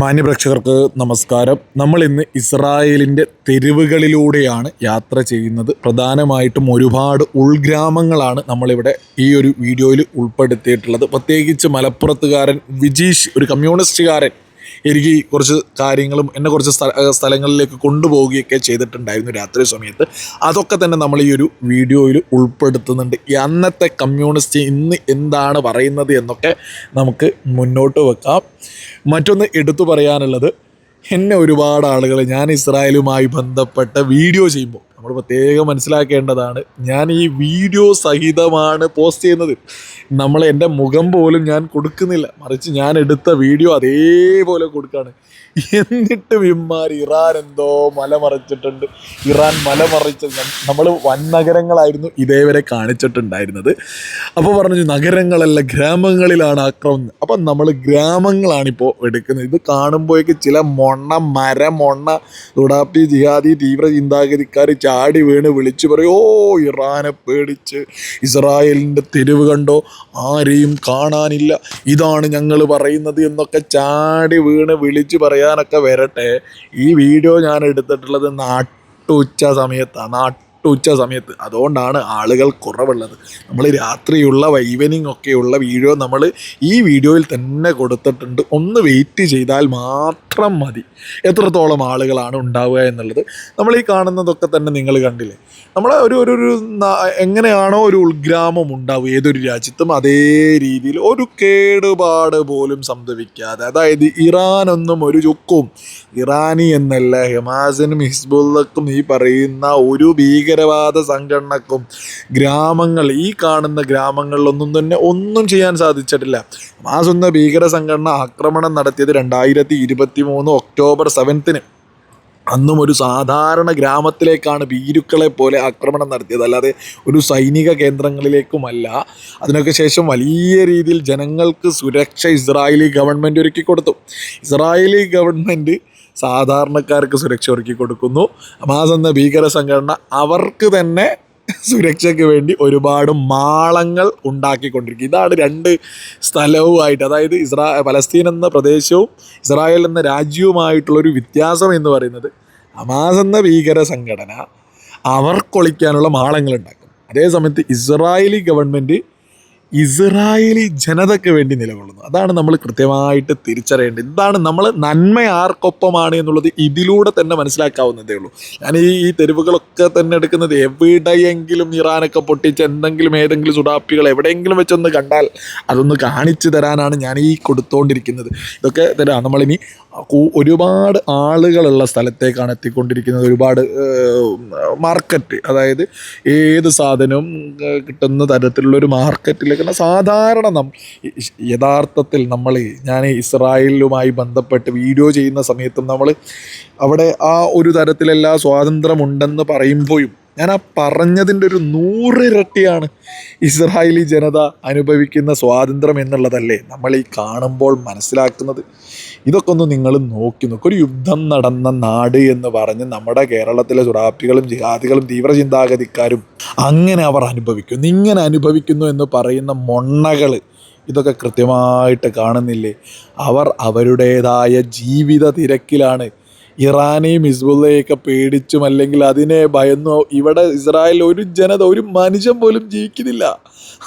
മാന്യപ്രേക്ഷകർക്ക് നമസ്കാരം. നമ്മൾ ഇന്ന് ഇസ്രായേലിൻ്റെ തെരുവുകളിലൂടെയാണ് യാത്ര ചെയ്യുന്നത്. പ്രധാനമായിട്ടും ഒരുപാട് ഉൾഗ്രാമങ്ങളാണ് നമ്മളിവിടെ ഈ ഒരു വീഡിയോയിൽ ഉൾപ്പെടുത്തിയിട്ടുള്ളത്. പ്രത്യേകിച്ച് മലപ്പുറത്തുകാരൻ വിജീഷ്, ഒരു കമ്മ്യൂണിസ്റ്റുകാരൻ, എനിക്ക് കുറച്ച് കാര്യങ്ങളും എന്നെ കുറച്ച് സ്ഥലങ്ങളിലേക്ക് കൊണ്ടുപോവുകയൊക്കെ ചെയ്തിട്ടുണ്ടായിരുന്നു രാത്രി സമയത്ത്. അതൊക്കെ തന്നെ നമ്മൾ ഈ ഒരു വീഡിയോയിൽ ഉൾപ്പെടുത്തുന്നുണ്ട്. അന്നത്തെ കമ്മ്യൂണിസ്റ്റ് ഇന്ന് എന്താണ് പറയുന്നത് എന്നൊക്കെ നമുക്ക് മുന്നോട്ട് വെക്കാം. മറ്റൊന്ന് എടുത്തു പറയാനുള്ളത്, എന്നെ ഒരുപാട് ആളുകൾ ഞാൻ ഇസ്രായേലുമായി ബന്ധപ്പെട്ട വീഡിയോ ചെയ്യുമ്പോൾ നമ്മൾ പ്രത്യേകം മനസ്സിലാക്കേണ്ടതാണ്, ഞാൻ ഈ വീഡിയോ സഹിതമാണ് പോസ്റ്റ് ചെയ്യുന്നത്. എൻ്റെ മുഖം പോലും ഞാൻ കൊടുക്കുന്നില്ല, മറിച്ച് ഞാൻ എടുത്ത വീഡിയോ അതേപോലെ കൊടുക്കുകയാണ്. എന്നിട്ടും ഇമ്മാർ ഇറാൻ എന്തോ മലമറിച്ചിട്ടുണ്ട്, ഇറാൻ മലമറിച്ചത് നമ്മൾ വൻ നഗരങ്ങളായിരുന്നു ഇതേവരെ കാണിച്ചിട്ടുണ്ടായിരുന്നത്. അപ്പോൾ പറഞ്ഞു നഗരങ്ങളല്ല ഗ്രാമങ്ങളിലാണ് ആക്രമണം. അപ്പം നമ്മൾ ഗ്രാമങ്ങളാണിപ്പോൾ എടുക്കുന്നത്. ഇത് കാണുമ്പോഴേക്ക് ചില മൊണ്ണ തുടാപ്പി ജിഹാദി തീവ്ര ചിന്താഗതിക്കാർ ചാടി വീണ് വിളിച്ചു പറയും, ഓ ഇറാനെ പേടിച്ച് ഇസ്രായേലിൻ്റെ തെരുവ് കണ്ടോ, ആരെയും കാണാനില്ല, ഇതാണ് ഞങ്ങൾ പറയുന്നത് എന്നൊക്കെ ചാടി വീണ് വിളിച്ച് പറയാനൊക്കെ വരട്ടെ. ഈ വീഡിയോ ഞാൻ എടുത്തിട്ടുള്ളത് നാട്ടുച്ച സമയത്ത്, അതുകൊണ്ടാണ് ആളുകൾ കുറവുള്ളത്. നമ്മൾ രാത്രിയുള്ള ഈവനിങ് ഒക്കെയുള്ള വീഡിയോ നമ്മൾ ഈ വീഡിയോയിൽ തന്നെ കൊടുത്തിട്ടുണ്ട്. ഒന്ന് വെയിറ്റ് ചെയ്താൽ മാത്രം മതി എത്രത്തോളം ആളുകളാണ് ഉണ്ടാവുക എന്നുള്ളത്. നമ്മൾ ഈ കാണുന്നതൊക്കെ തന്നെ നിങ്ങൾ കണ്ടില്ലേ. നമ്മളെ ഒരു എങ്ങനെയാണോ ഒരു ഉൾഗ്രാമം ഉണ്ടാവുക ഏതൊരു രാജ്യത്തും, അതേ രീതിയിൽ ഒരു കേടുപാട് പോലും സംഭവിക്കാതെ, അതായത് ഇറാനൊന്നും ഒരു ചുക്കും, ഇറാനി എന്നല്ല ഹമാസിനും ഹിസ്ബുള്ളക്കും ഈ പറയുന്ന ഒരു ഭീകരവാദ സംഘടനക്കും ഈ കാണുന്ന ഗ്രാമങ്ങളിലൊന്നും തന്നെ ഒന്നും ചെയ്യാൻ സാധിച്ചിട്ടില്ല. ഹമാസ് എന്ന ഭീകര സംഘടന ആക്രമണം നടത്തിയത് 2023 ഒക്ടോബർ 7 അന്നും ഒരു സാധാരണ ഗ്രാമത്തിലേക്കാണ് ഭീരുക്കളെ പോലെ ആക്രമണം നടത്തിയത്, അല്ലാതെ ഒരു സൈനിക കേന്ദ്രങ്ങളിലേക്കുമല്ല. അതിനൊക്കെ ശേഷം വലിയ രീതിയിൽ ജനങ്ങൾക്ക് സുരക്ഷ ഇസ്രായേലി ഗവൺമെൻറ് ഒരുക്കി കൊടുത്തു. ഇസ്രായേലി ഗവൺമെൻറ് സാധാരണക്കാർക്ക് സുരക്ഷ ഒരുക്കി കൊടുക്കുന്നു. ഹമാസ് എന്ന ഭീകര സംഘടന അവർക്ക് തന്നെ സുരക്ഷയ്ക്ക് വേണ്ടി ഒരുപാട് മാളങ്ങൾ ഉണ്ടാക്കിക്കൊണ്ടിരിക്കും. ഇതാണ് രണ്ട് സ്ഥലവുമായിട്ട്, അതായത് പലസ്തീൻ എന്ന പ്രദേശവും ഇസ്രായേൽ എന്ന രാജ്യവുമായിട്ടുള്ളൊരു വ്യത്യാസം എന്ന് പറയുന്നത്, ഹമാസ് എന്ന ഭീകര സംഘടന അവർക്കൊളിക്കാനുള്ള മാളങ്ങൾ ഉണ്ടാക്കും. അതേസമയത്ത് ഇസ്രായേലി ഗവൺമെൻറ് ഇസ്രായേലി ജനതയ്ക്ക് വേണ്ടി നിലകൊള്ളുന്നു. അതാണ് നമ്മൾ കൃത്യമായിട്ട് തിരിച്ചറിയേണ്ടത്. ഇതാണ് നമ്മൾ നന്മ ആർക്കൊപ്പമാണ് എന്നുള്ളത് ഇതിലൂടെ തന്നെ മനസ്സിലാക്കാവുന്നതേ ഉള്ളൂ. ഞാൻ ഈ തെരുവുകളൊക്കെ തന്നെ എടുക്കുന്നത് എവിടെയെങ്കിലും ഇറാനൊക്കെ പൊട്ടിച്ച് ഏതെങ്കിലും സുഡാപ്പികൾ എവിടെയെങ്കിലും വെച്ചൊന്ന് കണ്ടാൽ അതൊന്ന് കാണിച്ചു തരാനാണ് ഞാൻ ഈ കൊടുത്തുകൊണ്ടിരിക്കുന്നത്. ഇതൊക്കെ തരാം. നമ്മളിനി ഒരുപാട് ആളുകളുള്ള സ്ഥലത്തേക്കാണ് എത്തിക്കൊണ്ടിരിക്കുന്നത്. ഒരുപാട് മാർക്കറ്റ്, അതായത് ഏത് സാധനവും കിട്ടുന്ന തരത്തിലുള്ളൊരു മാർക്കറ്റിലേക്ക് സാധാരണ യഥാർത്ഥത്തിൽ ഞാൻ ഇസ്രായേലുമായി ബന്ധപ്പെട്ട് വീഡിയോ ചെയ്യുന്ന സമയത്തും നമ്മൾ അവിടെ ആ ഒരു തരത്തിലെല്ലാ സ്വാതന്ത്ര്യമുണ്ടെന്ന് പറയുമ്പോഴും ഞാൻ ആ പറഞ്ഞതിൻ്റെ ഒരു 100 ഇരട്ടിയാണ് ഇസ്രായേലി ജനത അനുഭവിക്കുന്ന സ്വാതന്ത്ര്യം എന്നുള്ളതല്ലേ നമ്മൾ ഈ കാണുമ്പോൾ മനസ്സിലാക്കുന്നത്. ഇതൊക്കെ ഒന്ന് നിങ്ങൾ നോക്കി നോക്കും. ഒരു യുദ്ധം നടന്ന നാട് എന്ന് പറഞ്ഞ് നമ്മുടെ കേരളത്തിലെ സുഡാപ്പികളും ജിഹാദികളും തീവ്ര ചിന്താഗതിക്കാരും അങ്ങനെ അവർ ഇങ്ങനെ അനുഭവിക്കുന്നു എന്ന് പറയുന്ന മൊണ്ണകൾ ഇതൊക്കെ കൃത്യമായിട്ട് കാണുന്നില്ലേ? അവർ അവരുടേതായ ജീവിത തിരക്കിലാണ്. ഇറാനെയും ഹിസ്ബുള്ളയൊക്കെ പേടിച്ചും അല്ലെങ്കിൽ അതിനെ ഭയന്നോ ഇവിടെ ഇസ്രായേലിൽ ഒരു ജനത, ഒരു മനുഷ്യൻ പോലും ജീവിക്കുന്നില്ല.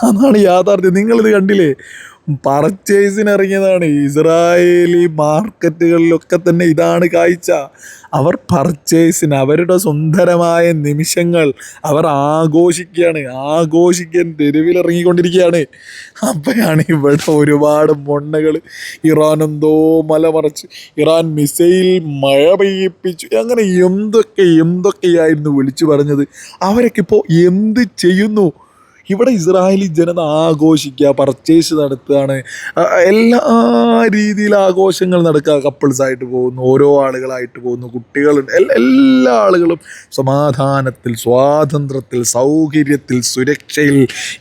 അതാണ് യാഥാർത്ഥ്യം. നിങ്ങളിത് കണ്ടില്ലേ? പർച്ചേസിനിറങ്ങിയതാണ് ഇസ്രായേലി മാർക്കറ്റുകളിലൊക്കെ തന്നെ ഇതാണ് കാഴ്ച. അവർ പർച്ചേസിന്, അവരുടെ സുന്ദരമായ നിമിഷങ്ങൾ അവർ ആഘോഷിക്കാൻ തെരുവിലിറങ്ങിക്കൊണ്ടിരിക്കുകയാണ്. അപ്പോഴാണ് ഇവിടെ ഒരുപാട് മൊണ്ണകൾ ഇറാൻ എന്തോ മലമറിച്ച്, ഇറാൻ മിസൈൽ മഴ പെയ്യിപ്പിച്ചു, അങ്ങനെ എന്തൊക്കെയായിരുന്നു വിളിച്ചു പറഞ്ഞത്. അവരൊക്കെ ഇപ്പോൾ എന്ത് ചെയ്യുന്നു? ഇവിടെ ഇസ്രായേലി ജനത ആഘോഷിക്കുക, പർച്ചേസ് നടത്തുകയാണ്, എല്ലാ രീതിയിൽ ആഘോഷങ്ങൾ നടക്കുക. കപ്പിൾസായിട്ട് പോകുന്നു, ഓരോ ആളുകളായിട്ട് പോകുന്നു, കുട്ടികളുണ്ട്, എല്ലാ ആളുകളും സമാധാനത്തിൽ, സ്വാതന്ത്ര്യത്തിൽ, സൗകര്യത്തിൽ, സുരക്ഷയിൽ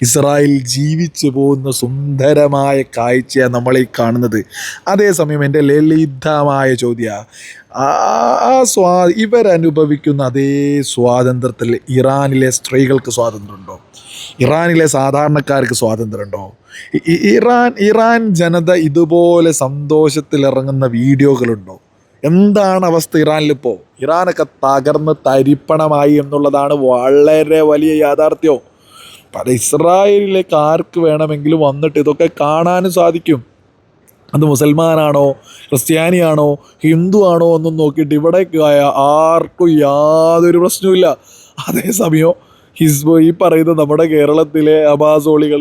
ഇസ്രായേൽ ജീവിച്ചു പോകുന്ന സുന്ദരമായ കാഴ്ചയാണ് നമ്മളീ കാണുന്നത്. അതേസമയം എൻ്റെ ലളിതമായ ചോദ്യം, ഇവരനുഭവിക്കുന്ന അതേ സ്വാതന്ത്ര്യത്തിൽ ഇറാനിലെ സ്ത്രീകൾക്ക് സ്വാതന്ത്ര്യമുണ്ടോ? ഇറാനിലെ സാധാരണക്കാർക്ക് സ്വാതന്ത്ര്യമുണ്ടോ? ഇറാൻ ജനത ഇതുപോലെ സന്തോഷത്തിലിറങ്ങുന്ന വീഡിയോകളുണ്ടോ? എന്താണ് അവസ്ഥ ഇറാനിലിപ്പോൾ? ഇറാനൊക്കെ തകർന്ന് തരിപ്പണമായി എന്നുള്ളതാണ് വളരെ വലിയ യാഥാർത്ഥ്യം. പല ഇസ്രായേലിലേക്ക് ആർക്ക് വേണമെങ്കിലും വന്നിട്ട് ഇതൊക്കെ കാണാനും സാധിക്കും. അത് മുസൽമാനാണോ, ക്രിസ്ത്യാനിയാണോ, ഹിന്ദു ആണോ എന്നും നോക്കിയിട്ട് ഇവിടെ ആർക്കും യാതൊരു പ്രശ്നവുമില്ല. അതേസമയം ഈ പറയുന്ന നമ്മുടെ കേരളത്തിലെ അബാസോളികൾ,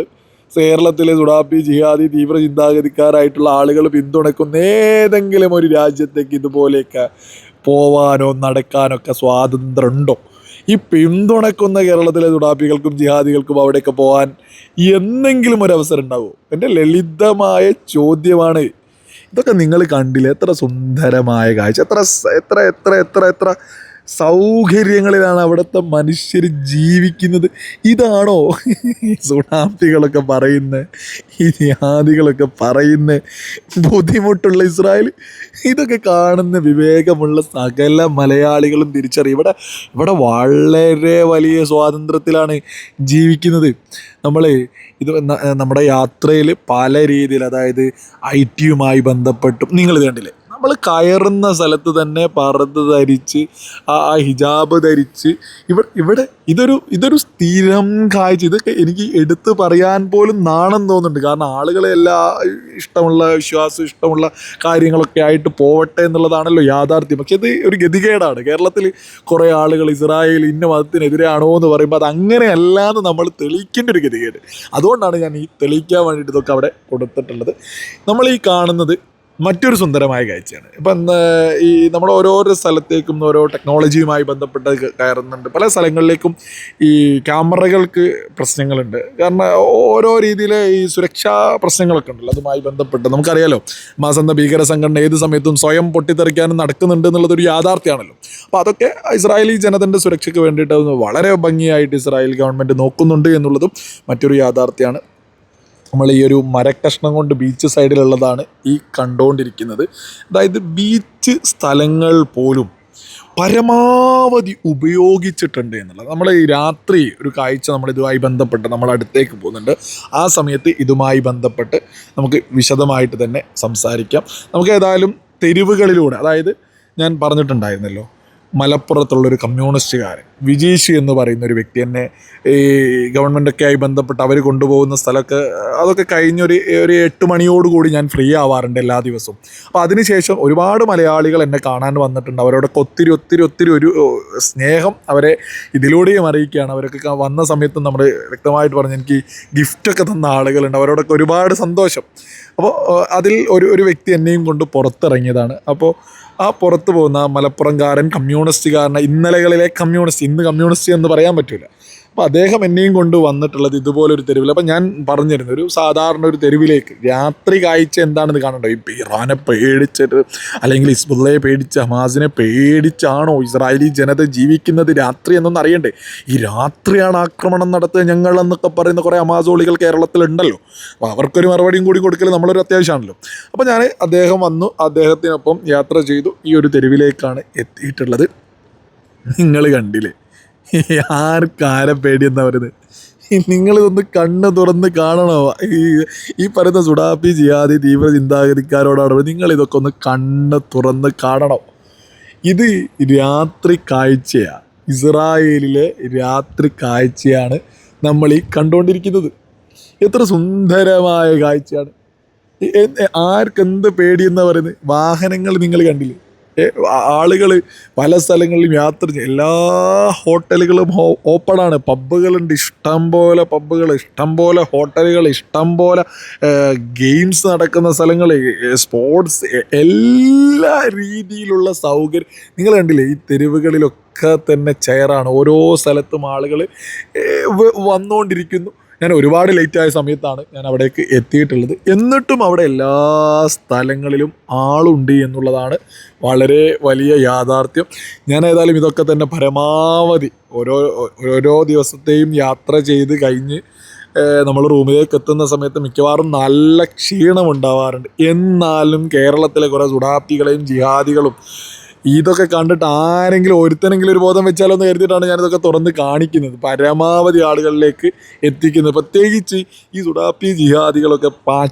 കേരളത്തിലെ സുഡാപ്പി ജിഹാദി തീവ്ര ചിന്താഗതിക്കാരായിട്ടുള്ള ആളുകൾ പിന്തുണക്കുന്ന ഏതെങ്കിലും ഒരു രാജ്യത്തേക്ക് ഇതുപോലെയൊക്കെ പോവാനോ നടക്കാനൊക്കെ സ്വാതന്ത്ര്യമുണ്ടോ? ഈ പിന്തുണക്കുന്ന കേരളത്തിലെ സുഡാപ്പികൾക്കും ജിഹാദികൾക്കും അവിടെയൊക്കെ പോകാൻ എന്നെങ്കിലും ഒരു അവസരം ഉണ്ടാവുമോ? എൻ്റെ ലളിതമായ ചോദ്യമാണ്. ഇതൊക്കെ നിങ്ങൾ കണ്ടില്ലേ? എത്ര സുന്ദരമായ കാഴ്ച, എത്ര എത്ര എത്ര എത്ര എത്ര സൗകര്യങ്ങളിലാണ് അവിടുത്തെ മനുഷ്യർ ജീവിക്കുന്നത്. ഇതാണോ ഈ സുഡാപ്പികളൊക്കെ പറയുന്നത്, ഈ ജിഹാദികളൊക്കെ പറയുന്നത് ബുദ്ധിമുട്ടുള്ള ഇസ്രായേൽ? ഇതൊക്കെ കാണുന്ന വിവേകമുള്ള സകല മലയാളികളും തിരിച്ചറിയും. ഇവിടെ വളരെ വലിയ സ്വാതന്ത്ര്യത്തിലാണ് ജീവിക്കുന്നത്. നമ്മൾ നമ്മുടെ യാത്രയിൽ പല രീതിയിൽ, അതായത് IT-യുമായി ബന്ധപ്പെട്ടും നിങ്ങളിത് കണ്ടില്ലേ, നമ്മൾ കയറുന്ന സ്ഥലത്ത് തന്നെ പർദ്ദ ധരിച്ച് ആ ഹിജാബ് ധരിച്ച് ഇവിടെ ഇതൊരു സ്ഥിരം കാഴ്ച. ഇതൊക്കെ എനിക്ക് എടുത്തു പറയാൻ പോലും നാണം തോന്നുന്നുണ്ട്. കാരണം ആളുകളെല്ലാം ഇഷ്ടമുള്ള വിശ്വാസം, ഇഷ്ടമുള്ള കാര്യങ്ങളൊക്കെ ആയിട്ട് പോവട്ടെ എന്നുള്ളതാണല്ലോ യാഥാർത്ഥ്യം. പക്ഷെ ഇത് ഒരു ഗതികേടാണ്. കേരളത്തിൽ കുറേ ആളുകൾ ഇസ്രായേൽ ഇന്ന മതത്തിനെതിരെയാണോ എന്ന് പറയുമ്പോൾ അത് അങ്ങനെയല്ലാന്ന് നമ്മൾ തെളിയിക്കേണ്ട ഒരു ഗതികേട്. അതുകൊണ്ടാണ് ഞാൻ ഈ തെളിയിക്കാൻ വേണ്ടിയിട്ട് ഇതൊക്കെ അവിടെ കൊടുത്തിട്ടുള്ളത്. നമ്മൾ ഈ കാണുന്നത് മറ്റൊരു സുന്ദരമായ കാഴ്ചയാണ്. ഇപ്പം ഈ നമ്മൾ ഓരോരോ സ്ഥലത്തേക്കും ഓരോ ടെക്നോളജിയുമായി ബന്ധപ്പെട്ട് കയറുന്നുണ്ട്. പല സ്ഥലങ്ങളിലേക്കും ഈ ക്യാമറകൾക്ക് പ്രശ്നങ്ങളുണ്ട്. കാരണം ഓരോ രീതിയിലെ ഈ സുരക്ഷാ പ്രശ്നങ്ങളൊക്കെ ഉണ്ടല്ലോ, അതുമായി ബന്ധപ്പെട്ട് നമുക്കറിയാലോ, മാസന്ത ഭീകര സംഘടന ഏത് സമയത്തും സ്വയം പൊട്ടിത്തെറിക്കാനും നടക്കുന്നുണ്ട് എന്നുള്ളതൊരു യാഥാർത്ഥ്യമാണല്ലോ. അപ്പോൾ അതൊക്കെ ഇസ്രായേലി ജനതൻ്റെ സുരക്ഷയ്ക്ക് വേണ്ടിയിട്ട് വളരെ ഭംഗിയായിട്ട് ഇസ്രായേൽ ഗവൺമെൻറ് നോക്കുന്നുണ്ട് എന്നുള്ളതും മറ്റൊരു യാഥാർത്ഥ്യമാണ്. നമ്മൾ ഈ ഒരു മരക്കഷ്ണം കൊണ്ട് ബീച്ച് സൈഡിലുള്ളതാണ് ഈ കണ്ടുകൊണ്ടിരിക്കുന്നത്. അതായത് ബീച്ച് സ്ഥലങ്ങൾ പോലും പരമാവധി ഉപയോഗിച്ചിട്ടുണ്ട് എന്നുള്ളത്. നമ്മൾ ഈ രാത്രി ഒരു കാഴ്ച നമ്മൾ ഇതുമായി ബന്ധപ്പെട്ട് നമ്മൾ അടുത്തേക്ക് പോകുന്നുണ്ട്. ആ സമയത്ത് ഇതുമായി ബന്ധപ്പെട്ട് നമുക്ക് വിശദമായിട്ട് തന്നെ സംസാരിക്കാം. നമുക്ക് ഏതായാലും തെരുവുകളിലൂടെ, അതായത് ഞാൻ പറഞ്ഞിട്ടുണ്ടായിരുന്നല്ലോ, മലപ്പുറത്തുള്ളൊരു കമ്മ്യൂണിസ്റ്റുകാരൻ വിജീഷ് എന്ന് പറയുന്ന ഒരു വ്യക്തി എന്നെ ഈ ഗവൺമെൻറ്റൊക്കെ ആയി ബന്ധപ്പെട്ട് അവർ കൊണ്ടുപോകുന്ന സ്ഥലമൊക്കെ അതൊക്കെ കഴിഞ്ഞൊരു 8 മണിയോടുകൂടി ഞാൻ ഫ്രീ ആവാറുണ്ട് എല്ലാ ദിവസവും. അപ്പോൾ അതിനുശേഷം ഒരുപാട് മലയാളികൾ എന്നെ കാണാൻ വന്നിട്ടുണ്ട്. അവരോടൊക്കെ ഒത്തിരി ഒത്തിരി ഒത്തിരി ഒരു സ്നേഹം അവരെ ഇതിലൂടെയും അറിയിക്കുകയാണ്. അവരൊക്കെ വന്ന സമയത്ത് നമ്മൾ വ്യക്തമായിട്ട് പറഞ്ഞ് എനിക്ക് ഗിഫ്റ്റൊക്കെ തന്ന ആളുകളുണ്ട്. അവരോടൊക്കെ ഒരുപാട് സന്തോഷം. അപ്പോൾ അതിൽ ഒരു വ്യക്തി എന്നെയും കൊണ്ട് പുറത്തിറങ്ങിയതാണ്. അപ്പോൾ ആ പുറത്ത് പോകുന്ന മലപ്പുറംകാരൻ കമ്മ്യൂണിസ്റ്റുകാരനെ, ഇന്നലകളിലെ കമ്മ്യൂണിസ്റ്റ്, ഇന്ന് കമ്മ്യൂണിസ്റ്റ് എന്ന് പറയാൻ പറ്റില്ല. അപ്പോൾ അദ്ദേഹം എന്നെയും കൊണ്ട് വന്നിട്ടുള്ളത് ഇതുപോലൊരു തെരുവിൽ. അപ്പം ഞാൻ പറഞ്ഞിരുന്നു, ഒരു സാധാരണ ഒരു തെരുവിലേക്ക് രാത്രി കാഴ്ച എന്താണെന്ന് കാണണ്ടോ? ഇപ്പം ഇറാനെ പേടിച്ചിട്ട് അല്ലെങ്കിൽ ഹിസ്ബുള്ളയെ പേടിച്ച് ഹമാസിനെ പേടിച്ചാണോ ഇസ്രായേലി ജനത ജീവിക്കുന്നത് രാത്രി എന്നൊന്നും അറിയണ്ടേ? ഈ രാത്രിയാണ് ആക്രമണം നടത്തുക ഞങ്ങളെന്നൊക്കെ പറയുന്ന കുറേ ഹമാസോളികൾ കേരളത്തിലുണ്ടല്ലോ. അപ്പോൾ അവർക്കൊരു മറുപടിയും കൂടി കൊടുക്കൽ നമ്മളൊരു അത്യാവശ്യമാണല്ലോ. അപ്പോൾ ഞാൻ അദ്ദേഹം വന്നു, അദ്ദേഹത്തിനൊപ്പം യാത്ര ചെയ്തു. ഈ ഒരു തെരുവിലേക്കാണ് എത്തിയിട്ടുള്ളത്. നിങ്ങൾ കണ്ടില്ലേ ആർക്കാരെ പേടിയെന്നാ പറയുന്നത്? നിങ്ങളിതൊന്ന് കണ്ണ് തുറന്ന് കാണണോ? ഈ പറയുന്ന സുഡാപ്പി ജിഹാദി തീവ്ര ചിന്താഗതിക്കാരോടാണ് നിങ്ങളിതൊക്കെ ഒന്ന് കണ്ണ് തുറന്ന് കാണണം. ഇത് രാത്രി കാഴ്ചയാണ്, ഇസ്രായേലിലെ രാത്രി കാഴ്ചയാണ് നമ്മൾ ഈ കണ്ടുകൊണ്ടിരിക്കുന്നത്. എത്ര സുന്ദരമായ കാഴ്ചയാണ്! ആർക്കെന്ത് പേടിയെന്നാ പറയുന്നത്? വാഹനങ്ങൾ നിങ്ങൾ കണ്ടില്ലേ? ആളുകൾ പല സ്ഥലങ്ങളിലും യാത്ര ചെയ്യും. എല്ലാ ഹോട്ടലുകളും ഓപ്പണാണ്. പബ്ബുകളുണ്ട്, ഇഷ്ടം പോലെ പബ്ബുകൾ, ഇഷ്ടം പോലെ ഹോട്ടലുകൾ, ഇഷ്ടം പോലെ ഗെയിംസ് നടക്കുന്ന സ്ഥലങ്ങൾ, സ്പോർട്സ്, എല്ലാ രീതിയിലുള്ള സൗകര്യം നിങ്ങൾ കണ്ടില്ലേ? ഈ തെരുവുകളിലൊക്കെ തന്നെ ചെയറാണ്. ഓരോ സ്ഥലത്തും ആളുകൾ വന്നുകൊണ്ടിരിക്കുന്നു. ഞാൻ ഒരുപാട് ലേറ്റായ സമയത്താണ് ഞാൻ അവിടേക്ക് എത്തിയിട്ടുള്ളത്. എന്നിട്ടും അവിടെ എല്ലാ സ്ഥലങ്ങളിലും ആളുണ്ട് എന്നുള്ളതാണ് വളരെ വലിയ യാഥാർത്ഥ്യം. ഞാൻ ഏതായാലും ഇതൊക്കെ തന്നെ പരമാവധി ഓരോ ദിവസത്തെയും യാത്ര ചെയ്ത് കഴിഞ്ഞ് നമ്മൾ റൂമിലേക്ക് എത്തുന്ന സമയത്ത് മിക്കവാറും നല്ല ക്ഷീണമുണ്ടാവാറുണ്ട്. എന്നാലും കേരളത്തിലെ കുറേ സുഡാപ്പികളെയും ജിഹാദികളും ഇതൊക്കെ കണ്ടിട്ട് ആരെങ്കിലും ഒരുത്തനെങ്കിലും ഒരു ബോധം വെച്ചാലോ എന്ന് കരുതിയിട്ടാണ് ഞാനിതൊക്കെ തുറന്ന് കാണിക്കുന്നത്, പരമാവധി ആളുകളിലേക്ക് എത്തിക്കുന്നത്. പ്രത്യേകിച്ച് ഈ സുഡാപ്പി ജിഹാദികളൊക്കെ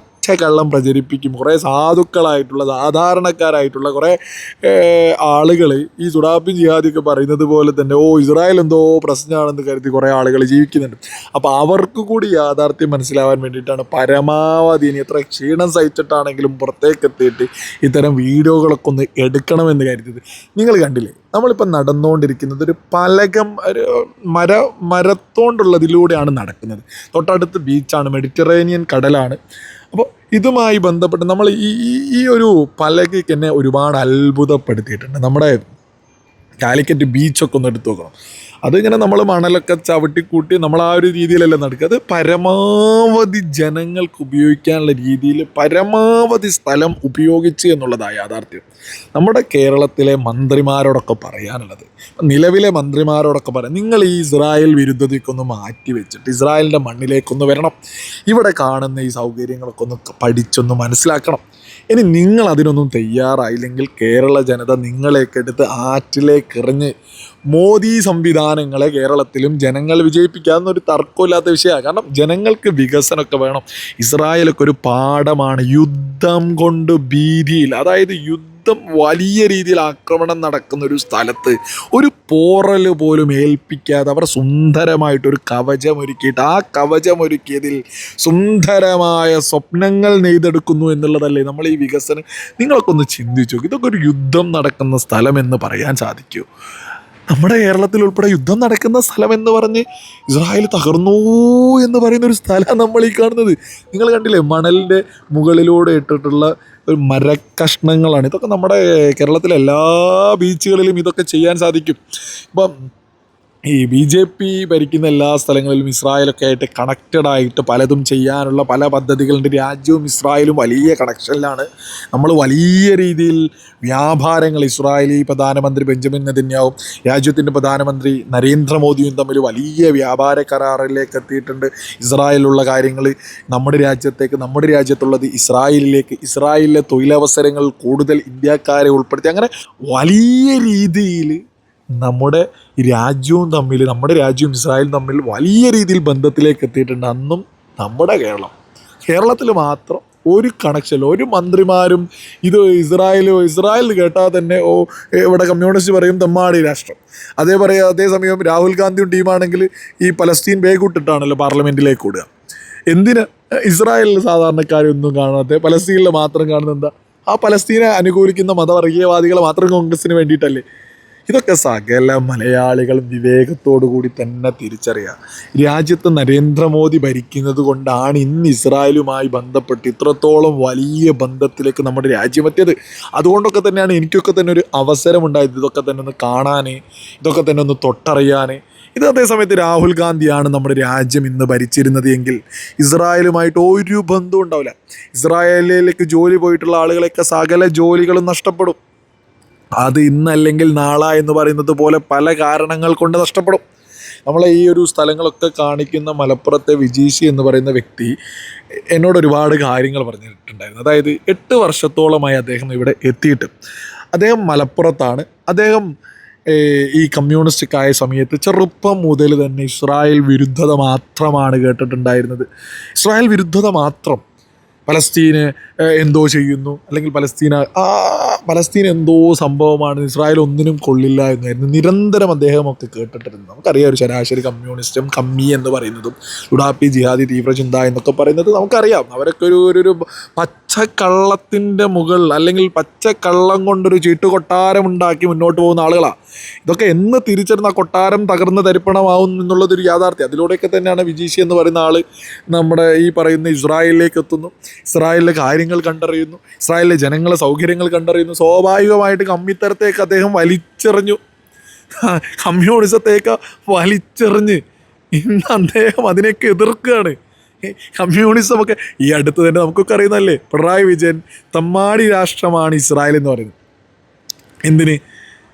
കള്ളം പ്രചരിപ്പിക്കും. കുറേ സാധുക്കളായിട്ടുള്ള സാധാരണക്കാരായിട്ടുള്ള കുറേ ആളുകൾ ഈ സുഡാപ്പി ജിഹാദിയൊക്കെ പറയുന്നത് പോലെ തന്നെ ഇസ്രായേൽ എന്തോ പ്രശ്നമാണെന്ന് കരുതി കുറേ ആളുകൾ ജീവിക്കുന്നുണ്ട്. അപ്പോൾ അവർക്ക് കൂടി യാഥാർത്ഥ്യം മനസ്സിലാവാൻ വേണ്ടിയിട്ടാണ് പരമാവധി ഇനി എത്ര ക്ഷീണം സഹിച്ചിട്ടാണെങ്കിലും പുറത്തേക്ക് എത്തിയിട്ട് ഇത്തരം വീഡിയോകളൊക്കെ ഒന്ന് എടുക്കണമെന്ന് കരുതിയത്. നിങ്ങൾ കണ്ടില്ലേ, നമ്മളിപ്പോൾ നടന്നുകൊണ്ടിരിക്കുന്നത് ഒരു പലകം, ഒരു മരത്തോണ്ടുള്ളതിലൂടെയാണ് നടക്കുന്നത്. തൊട്ടടുത്ത് ബീച്ചാണ്, മെഡിറ്ററേനിയൻ കടലാണ്. അപ്പോൾ ഇതുമായി ബന്ധപ്പെട്ട് നമ്മൾ ഈ ഒരു പലകയ്ക്ക് എന്നെ ഒരുപാട് അത്ഭുതപ്പെടുത്തിയിട്ടുണ്ട്. നമ്മുടെ കാലിക്കറ്റ് ബീച്ചൊക്കെ ഒന്ന് എടുത്ത് നോക്കണം. അതിങ്ങനെ നമ്മൾ മണലൊക്കെ ചവിട്ടിക്കൂട്ടി നമ്മൾ ആ ഒരു രീതിയിലല്ല നടക്കുക. അത് പരമാവധി ജനങ്ങൾക്ക് ഉപയോഗിക്കാനുള്ള രീതിയിൽ പരമാവധി സ്ഥലം ഉപയോഗിച്ച് എന്നുള്ളതാണ് യാഥാർത്ഥ്യം. നമ്മുടെ കേരളത്തിലെ മന്ത്രിമാരോടൊക്കെ പറയാനുള്ളത്, നിലവിലെ മന്ത്രിമാരോടൊക്കെ പറയാം, നിങ്ങൾ ഈ ഇസ്രായേൽ വിരുദ്ധതയ്ക്കൊന്ന് മാറ്റി വെച്ചിട്ട് ഇസ്രായേലിൻ്റെ മണ്ണിലേക്കൊന്ന് വരണം. ഇവിടെ കാണുന്ന ഈ സൗകര്യങ്ങളൊക്കെ ഒന്ന് പഠിച്ചൊന്ന് മനസ്സിലാക്കണം. ഇനി നിങ്ങൾ അതിനൊന്നും തയ്യാറായില്ലെങ്കിൽ കേരള ജനത നിങ്ങളെയൊക്കെ എടുത്ത് ആറ്റിലേക്ക് എറിഞ്ഞ് മോദി സംവിധാനങ്ങളെ കേരളത്തിലും ജനങ്ങൾ വിജയിപ്പിക്കാവുന്നൊരു തർക്കമില്ലാത്ത വിഷയമാണ്. കാരണം ജനങ്ങൾക്ക് വികസനമൊക്കെ വേണം. ഇസ്രായേലൊക്കെ ഒരു പാഠമാണ്. യുദ്ധം കൊണ്ട് ഭീതിയിൽ, അതായത് വലിയ രീതിയിൽ ആക്രമണം നടക്കുന്ന ഒരു സ്ഥലത്ത് ഒരു പോറൽ പോലും ഏൽപ്പിക്കാതെ അവർ സുന്ദരമായിട്ടൊരു കവചമൊരുക്കിയിട്ട് ആ കവചമൊരുക്കിയതിൽ സുന്ദരമായ സ്വപ്നങ്ങൾ നെയ്തെടുക്കുന്നു എന്നുള്ളതല്ലേ നമ്മൾ ഈ വികസനം. നിങ്ങളൊക്കെ ഒന്ന് ചിന്തിച്ചു നോക്കും, ഇതൊക്കെ ഒരു യുദ്ധം നടക്കുന്ന സ്ഥലമെന്ന് പറയാൻ സാധിക്കുമോ? നമ്മുടെ കേരളത്തിൽ ഉൾപ്പെടെ യുദ്ധം നടക്കുന്ന സ്ഥലം എന്ന് പറഞ്ഞ് ഇസ്രായേൽ തകർന്നു എന്ന് പറയുന്ന ഒരു സ്ഥലമാണ് നമ്മൾ ഈ കാണുന്നത്. നിങ്ങൾ കണ്ടില്ലേ, മണലിൻ്റെ മുകളിലൂടെ ഇട്ടിട്ടുള്ള ഒരു മരക്കഷ്ണങ്ങളാണ്. ഇതൊക്കെ നമ്മുടെ കേരളത്തിലെ എല്ലാ ബീച്ചുകളിലും ഇതൊക്കെ ചെയ്യാൻ സാധിക്കും. ഇപ്പം ഈ BJP ഭരിക്കുന്ന എല്ലാ സ്ഥലങ്ങളിലും ഇസ്രായേലൊക്കെ ആയിട്ട് കണക്റ്റഡ് ആയിട്ട് പലതും ചെയ്യാനുള്ള പല പദ്ധതികളുണ്ട്. രാജ്യവും ഇസ്രായേലും വലിയ കണക്ഷനിലാണ്. നമ്മൾ വലിയ രീതിയിൽ വ്യാപാരങ്ങൾ, ഇസ്രായേലി പ്രധാനമന്ത്രി ബെഞ്ചമിൻ നെതന്യാഹുവും രാജ്യത്തിൻ്റെ പ്രധാനമന്ത്രി നരേന്ദ്രമോദിയും തമ്മിൽ വലിയ വ്യാപാര കരാറിലേക്ക് എത്തിയിട്ടുണ്ട്. ഇസ്രായേലിലുള്ള കാര്യങ്ങൾ നമ്മുടെ രാജ്യത്തുള്ളത് ഇസ്രായേലിലേക്ക്, ഇസ്രായേലിലെ തൊഴിലവസരങ്ങൾ കൂടുതൽ ഇന്ത്യക്കാരെ ഉൾപ്പെടുത്തി, അങ്ങനെ വലിയ രീതിയിൽ നമ്മുടെ രാജ്യവും ഇസ്രായേലും തമ്മിൽ വലിയ രീതിയിൽ ബന്ധത്തിലേക്ക് എത്തിയിട്ടുണ്ട്. അന്നും നമ്മുടെ കേരളത്തിൽ മാത്രം ഒരു കണക്ഷനില്ല. ഒരു മന്ത്രിമാരും ഇത് ഇസ്രായേൽ കേട്ടാൽ തന്നെ ഇവിടെ കമ്മ്യൂണിസ്റ്റ് പറയും തെമ്മാടി രാഷ്ട്രം. അതേസമയം രാഹുൽ ഗാന്ധിയും ടീമാണെങ്കിൽ ഈ പലസ്തീൻ ബേഗിട്ടിട്ടാണല്ലോ പാർലമെൻറ്റിലേക്ക് ഓടുക. എന്തിന് ഇസ്രായേലിൽ സാധാരണക്കാരൊന്നും കാണാതെ പലസ്തീനിൽ മാത്രം കാണുന്നത് എന്താ? ആ പലസ്തീനെ അനുകൂലിക്കുന്ന മതവർഗീയവാദികളെ മാത്രം കോൺഗ്രസിന് വേണ്ടിയിട്ടല്ലേ? ഇതൊക്കെ സകല മലയാളികളും വിവേകത്തോടു കൂടി തന്നെ തിരിച്ചറിയുക. രാജ്യത്ത് നരേന്ദ്രമോദി ഭരിക്കുന്നത് കൊണ്ടാണ് ഇന്ന് ഇസ്രായേലുമായി ബന്ധപ്പെട്ട് ഇത്രത്തോളം വലിയ ബന്ധത്തിലേക്ക് നമ്മുടെ രാജ്യം എത്തിയത്. അതുകൊണ്ടൊക്കെ തന്നെയാണ് എനിക്കൊക്കെ തന്നെ ഒരു അവസരമുണ്ടായത് ഇതൊക്കെ തന്നെ ഒന്ന് കാണാൻ, ഇതൊക്കെ തന്നെ ഒന്ന് തൊട്ടറിയാൻ. ഇത് അതേസമയത്ത് രാഹുൽ ഗാന്ധിയാണ് നമ്മുടെ രാജ്യം ഇന്ന് ഭരിച്ചിരുന്നത് എങ്കിൽ ഇസ്രായേലുമായിട്ട് ഒരു ബന്ധവും ഉണ്ടാവില്ല. ഇസ്രായേലിലേക്ക് ജോലി പോയിട്ടുള്ള ആളുകളൊക്കെ സകല ജോലികളും നഷ്ടപ്പെടും. അത് ഇന്നല്ലെങ്കിൽ നാളെ എന്ന് പറയുന്നത് പോലെ പല കാരണങ്ങൾ കൊണ്ട് നഷ്ടപ്പെടും. നമ്മളെ ഈ ഒരു സ്ഥലങ്ങളൊക്കെ കാണിക്കുന്ന മലപ്പുറത്തെ വിജീഷി എന്ന് പറയുന്ന വ്യക്തി എന്നോട് ഒരുപാട് കാര്യങ്ങൾ പറഞ്ഞിട്ടുണ്ടായിരുന്നു. അതായത് 8 വർഷത്തോളമായി അദ്ദേഹം ഇവിടെ എത്തിയിട്ട്, അദ്ദേഹം മലപ്പുറത്താണ്. അദ്ദേഹം ഈ കമ്മ്യൂണിസ്റ്റിക്കായ സമയത്ത് ചെറുപ്പം മുതൽ തന്നെ ഇസ്രായേൽ വിരുദ്ധത മാത്രമാണ് കേട്ടിട്ടുണ്ടായിരുന്നത്. ഇസ്രായേൽ വിരുദ്ധത മാത്രം. പലസ്തീന് എന്തോ ചെയ്യുന്നു, അല്ലെങ്കിൽ പലസ്തീൻ എന്തോ സംഭവമാണ്, ഇസ്രായേൽ ഒന്നിനും കൊള്ളില്ല എന്നായിരുന്നു നിരന്തരം അദ്ദേഹമൊക്കെ കേട്ടിട്ടിരുന്നത്. നമുക്കറിയാം, ഒരു ശരാശരി കമ്മ്യൂണിസ്റ്റും കമ്മി എന്ന് പറയുന്നതും സുഡാപ്പി ജിഹാദി തീവ്രചിന്ത എന്നൊക്കെ പറയുന്നത് നമുക്കറിയാം. അവരൊക്കെ ഒരു പച്ചക്കള്ളത്തിൻ്റെ അല്ലെങ്കിൽ പച്ചക്കള്ളം കൊണ്ടൊരു ചീട്ടുകൊട്ടാരം ഉണ്ടാക്കി മുന്നോട്ട് പോകുന്ന ആളുകളാണ്. ഇതൊക്കെ എന്ന് തിരിച്ചറിഞ്ഞ കൊട്ടാരം തകർന്ന് തരിപ്പണമാവും എന്നുള്ളതൊരു യാഥാർത്ഥ്യം. അതിലൂടെയൊക്കെ തന്നെയാണ് വിജീഷി എന്ന് പറയുന്ന ആൾ നമ്മുടെ ഈ പറയുന്ന ഇസ്രായേലിലേക്ക് എത്തുന്നു, ഇസ്രായേലിലെ കാര്യങ്ങൾ കണ്ടറിയുന്നു, ഇസ്രായേലിലെ ജനങ്ങളെ സൗകര്യങ്ങൾ കണ്ടറിയുന്നു. സ്വാഭാവികമായിട്ട് കമ്മിത്തരത്തേക്ക് അദ്ദേഹം വലിച്ചെറിഞ്ഞു, കമ്മ്യൂണിസത്തേക്ക് വലിച്ചെറിഞ്ഞ് ഇന്ന് അദ്ദേഹം അതിനെയൊക്കെ എതിർക്കുകയാണ്. കമ്മ്യൂണിസമൊക്കെ ഈ അടുത്ത് തന്നെ നമുക്കൊക്കെ അറിയുന്നതല്ലേ, പിണറായി വിജയൻ തമ്മാടി രാഷ്ട്രമാണ് ഇസ്രായേൽ എന്ന് പറയുന്നത്. എന്തിന്?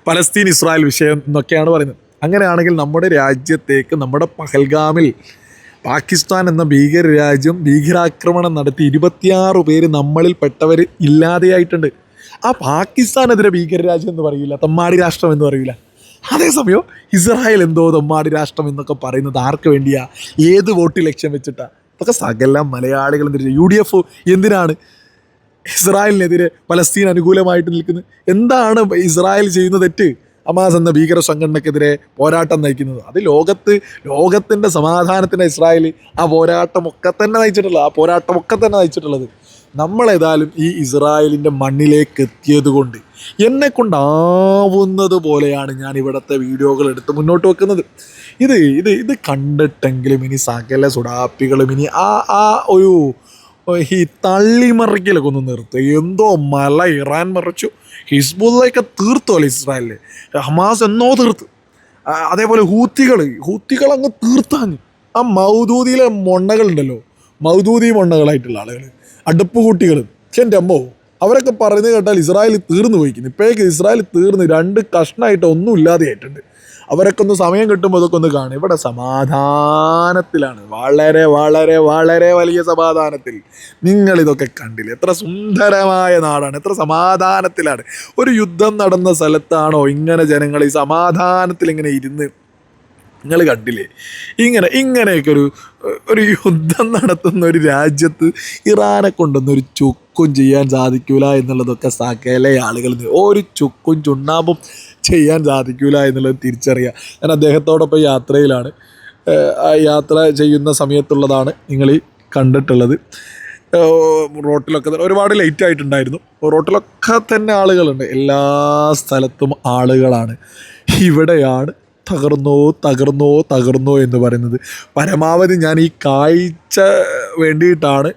പലസ്തീൻ ഇസ്രായേൽ വിഷയം എന്നൊക്കെയാണ് പറയുന്നത്. അങ്ങനെയാണെങ്കിൽ നമ്മുടെ രാജ്യത്തേക്ക്, നമ്മുടെ പഹൽഗാമിൽ പാകിസ്ഥാൻ എന്ന ഭീകര രാജ്യം ഭീകരാക്രമണം നടത്തി 26 പേര് നമ്മളിൽ പെട്ടവർ ഇല്ലാതെയായിട്ടുണ്ട്. ആ പാകിസ്ഥാനെതിരെ ഭീകരരാജ്യം എന്ന് പറയില്ല, തമ്മാടി രാഷ്ട്രം എന്ന് പറയില്ല. അതേസമയം ഇസ്രായേൽ എന്തോ തമ്മാടി രാഷ്ട്രം എന്നൊക്കെ പറയുന്നത് ആർക്ക് വേണ്ടിയാ, ഏത് വോട്ട് ലക്ഷ്യം വെച്ചിട്ടാ? ഇതൊക്കെ സകല മലയാളികളും തിരിച്ചു. UDF എന്തിനാണ് ഇസ്രായേലിനെതിരെ പലസ്തീൻ അനുകൂലമായിട്ട് നിൽക്കുന്നത്? എന്താണ് ഇസ്രായേൽ ചെയ്യുന്ന തെറ്റ്? ഹമാസ് എന്ന ഭീകര സംഘടനക്കെതിരെ പോരാട്ടം നയിക്കുന്നത്, അത് ലോകത്തിൻ്റെ സമാധാനത്തിന് ഇസ്രായേൽ ആ പോരാട്ടമൊക്കെ തന്നെ നയിച്ചിട്ടുള്ളത്. നമ്മളേതായാലും ഈ ഇസ്രായേലിൻ്റെ മണ്ണിലേക്ക് എത്തിയത് കൊണ്ട് എന്നെ കൊണ്ടാവുന്നത് പോലെയാണ് ഞാൻ ഇവിടുത്തെ വീഡിയോകൾ എടുത്ത് മുന്നോട്ട് വെക്കുന്നത്. ഇത് കണ്ടിട്ടെങ്കിലും ഇനി സകല സുഡാപ്പികളും ഇനി ആ ഒരു ഈ തള്ളിമറിക്കലൊക്കെ ഒന്ന് നിർത്തുക. എന്തോ മല ഇറാൻ മറിച്ചു, ഹിസ്ബുള്ളയൊക്കെ തീർത്തോലെ ഇസ്രായേലിൽ, ഹമാസ് എന്നോ തീർത്ത്. അതേപോലെ ഹൂത്തികൾ അങ്ങ് തീർത്താഞ്ഞ്. ആ മൗദൂദിയിലെ മൊണ്ണകളുണ്ടല്ലോ, മൗദൂദി മൊണ്ണകളായിട്ടുള്ള ആളുകൾ, അടുപ്പ് കൂട്ടികൾ, എൻ്റെ അമ്മോ, അവരൊക്കെ പറയുന്നത് കേട്ടാൽ ഇസ്രായേൽ തീർന്നു പോയിക്കുന്നു. ഇപ്പോഴേക്ക് ഇസ്രായേൽ തീർന്ന് 2 കഷ്ണമായിട്ട് ഒന്നും ഇല്ലാതെ ആയിട്ടുണ്ട്. അവരൊക്കെ ഒന്ന് സമയം കിട്ടുമ്പോൾ അതൊക്കെ ഒന്ന് കാണും. ഇവിടെ സമാധാനത്തിലാണ്, വളരെ വളരെ വളരെ വലിയ സമാധാനത്തിൽ. നിങ്ങളിതൊക്കെ കണ്ടില്ലേ? എത്ര സുന്ദരമായ നാടാണ്, എത്ര സമാധാനത്തിലാണ്. ഒരു യുദ്ധം നടന്ന സ്ഥലത്താണോ ഇങ്ങനെ ജനങ്ങൾ ഈ സമാധാനത്തിൽ ഇങ്ങനെ ഇരുന്ന്? നിങ്ങൾ കണ്ടില്ലേ? ഇങ്ങനെയൊക്കെ ഒരു യുദ്ധം നടത്തുന്ന ഒരു രാജ്യത്ത് ഇറാനെ കൊണ്ടൊന്നൊരു ചുക്കും ചെയ്യാൻ സാധിക്കില്ല എന്നുള്ളതൊക്കെ സകല ആളുകൾ ഒരു ചുക്കും ചുണ്ണാമ്പും ചെയ്യാൻ സാധിക്കില്ല എന്നുള്ളത് തിരിച്ചറിയുക. ഞാൻ അദ്ദേഹത്തോടൊപ്പം യാത്രയിലാണ്. യാത്ര ചെയ്യുന്ന സമയത്തുള്ളതാണ് നിങ്ങൾ ഈ കണ്ടിട്ടുള്ളത്. റോട്ടിലൊക്കെ തന്നെ ഒരുപാട് ലേറ്റ് ആയിട്ടുണ്ടായിരുന്നു. റോട്ടിലൊക്കെ തന്നെ ആളുകളുണ്ട്, എല്ലാ സ്ഥലത്തും ആളുകളാണ്. ഇവിടെയാണ് തകർന്നോ എന്ന് പറയുന്നത്. പരമാവധി ഞാൻ ഈ കാഴ്ച വേണ്ടിയിട്ടാണ്,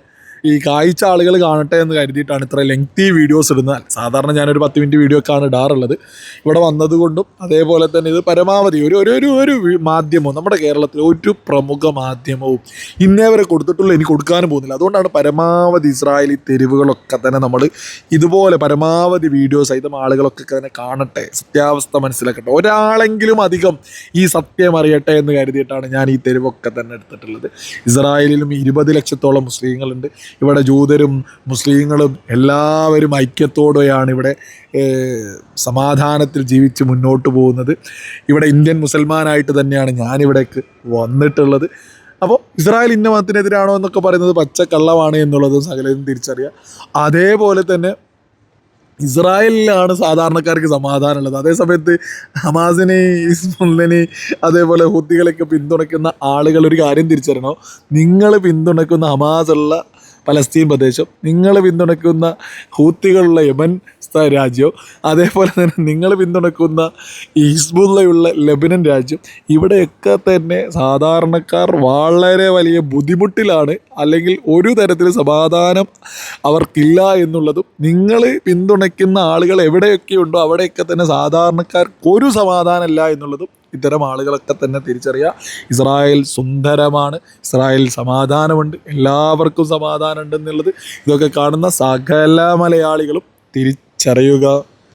ഈ കാഴ്ച ആളുകൾ കാണട്ടെ എന്ന് കരുതിയിട്ടാണ് ഇത്ര ലെങ്തി വീഡിയോസ് ഇടുന്നത്. സാധാരണ ഞാനൊരു 10 മിനിറ്റ് വീഡിയോക്കാണ് ഇടാറുള്ളത്. ഇവിടെ വന്നതുകൊണ്ടും അതേപോലെ തന്നെ ഇത് പരമാവധി ഒരു മാധ്യമവും, നമ്മുടെ കേരളത്തിലെ ഒരു പ്രമുഖ മാധ്യമവും ഇന്നേ വരെ കൊടുത്തിട്ടുള്ള എനിക്ക് കൊടുക്കാനും പോകുന്നില്ല. അതുകൊണ്ടാണ് പരമാവധി ഇസ്രായേലി തെരുവുകളൊക്കെ തന്നെ നമ്മൾ ഇതുപോലെ പരമാവധി വീഡിയോസ് സഹിതം ആളുകളൊക്കെ തന്നെ കാണട്ടെ, സത്യാവസ്ഥ മനസ്സിലാക്കട്ടെ, ഒരാളെങ്കിലും അധികം ഈ സത്യം അറിയട്ടെ എന്ന് കരുതിയിട്ടാണ് ഞാൻ ഈ തെരുവൊക്കെ തന്നെ എടുത്തിട്ടുള്ളത്. ഇസ്രായേലിലും 20 ലക്ഷത്തോളം മുസ്ലിങ്ങളുണ്ട്. ഇവിടെ ജൂതരും മുസ്ലിങ്ങളും എല്ലാവരും ഐക്യത്തോടെയാണ് ഇവിടെ സമാധാനത്തിൽ ജീവിച്ച് മുന്നോട്ട് പോകുന്നത്. ഇവിടെ ഇന്ത്യൻ മുസൽമാനായിട്ട് തന്നെയാണ് ഞാനിവിടേക്ക് വന്നിട്ടുള്ളത്. അപ്പോൾ ഇസ്രായേൽ ഇന്ന മതത്തിനെതിരാണോ എന്നൊക്കെ പറയുന്നത് പച്ചക്കള്ളമാണ് എന്നുള്ളതും സകലതും തിരിച്ചറിയുക. അതേപോലെ തന്നെ ഇസ്രായേലിലാണ് സാധാരണക്കാർക്ക് സമാധാനമുള്ളത്. അതേസമയത്ത് ഹമാസിനെ, ഹിസ്ബുള്ളിനെ, അതേപോലെ ഹൂത്തികളെയൊക്കെ പിന്തുണയ്ക്കുന്ന ആളുകൾ ഒരു കാര്യം തിരിച്ചറിയണോ? നിങ്ങൾ പിന്തുണയ്ക്കുന്ന ഹമാസുള്ള പലസ്തീൻ പ്രദേശം, നിങ്ങൾ പിന്തുണയ്ക്കുന്ന ഹൂത്തികളുള്ള യമൻ രാജ്യം, അതേപോലെ തന്നെ നിങ്ങൾ പിന്തുണയ്ക്കുന്ന ഹിസ്ബുള്ളയുള്ള ലെബനൻ രാജ്യം, ഇവിടെയൊക്കെ തന്നെ സാധാരണക്കാർ വളരെ വലിയ ബുദ്ധിമുട്ടിലാണ്. അല്ലെങ്കിൽ ഒരു തരത്തിൽ സമാധാനം അവർക്കില്ല എന്നുള്ളതും, നിങ്ങൾ പിന്തുണയ്ക്കുന്ന ആളുകൾ എവിടെയൊക്കെ ഉണ്ടോ അവിടെയൊക്കെ തന്നെ സാധാരണക്കാർക്ക് ഒരു സമാധാനമില്ല എന്നുള്ളതും ഇത്തരം ആളുകളൊക്കെ തന്നെ തിരിച്ചറിയുക. ഇസ്രായേൽ സുന്ദരമാണ്, ഇസ്രായേൽ സമാധാനമുണ്ട്, എല്ലാവർക്കും സമാധാനം ഉണ്ടെന്നുള്ളത് ഇതൊക്കെ കാണുന്ന സകല മലയാളികളും തിരിച്ചറിയുക.